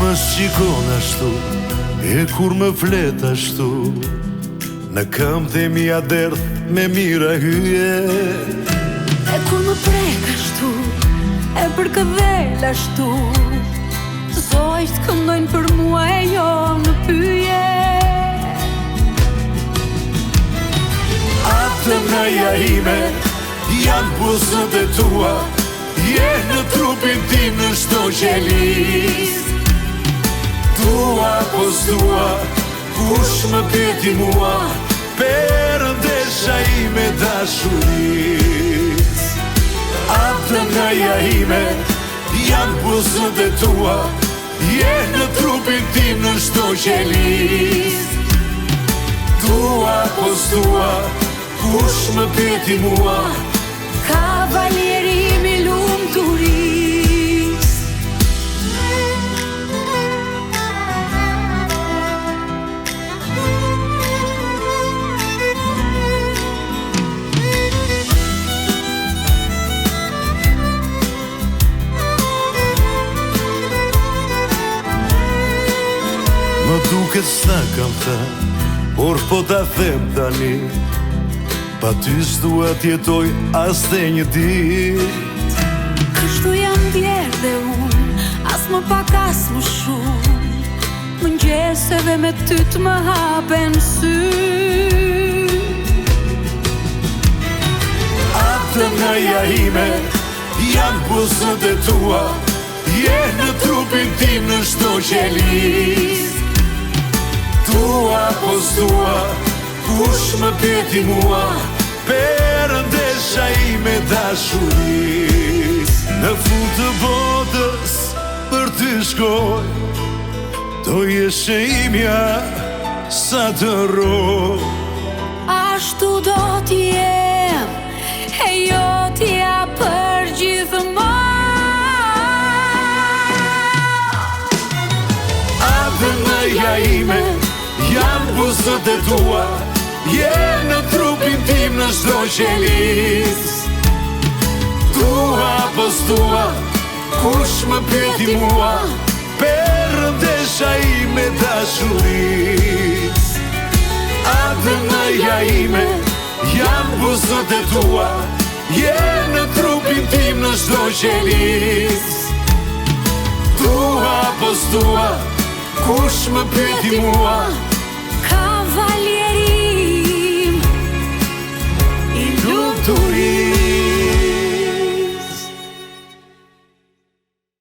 më shqikon ashtu, e kur më flet ashtu, në këmbë dhe mia derdh me mira hyje. E kur më prek ashtu, e përkëdhel ashtu, zojt këndojnë për mua e jo në pyje. Atë nëja ime, janë buzët e tua, je në trupin tim në shto qelis. Tua po s'tua, kush më pyeti mua, perëndesha ime dashuris. Atë nëja ime, janë buzët e tua, je në trupin tim në shto qelis. Tua po s'tua, kush më pyeti mua, kavaleri mi lumturis. Më duket s'ta kam thënë, por po ta them tani, pa ty s'dua t'jetoj as të një dit. Kështu jam djerë dhe unë, as më pak as më shumë, mëngjeseve me ty t'më hapen sy. Atë nëja ime, janë buzët e tua, je në trupin tim në shto qelis. Tua po s'tua, kush më pyeti mua, perëndesha ime dashuris. Në fund të botës për ty shkoj, do jeshe imja sa të roj. Ashtu do t'jem, e jo t'ja për gjithmonë. Atë nëja ime, janë buzët e tua, je në trupin tim në shdo qelis. Tua po s'tua, kush më pyeti mua, perëndesha ime dashuris. Atë nëja ime, janë buzët e tua, je në trupin tim në shdo qelis. Tua po s'tua, kush më pyeti mua, kavalierim i lumturis.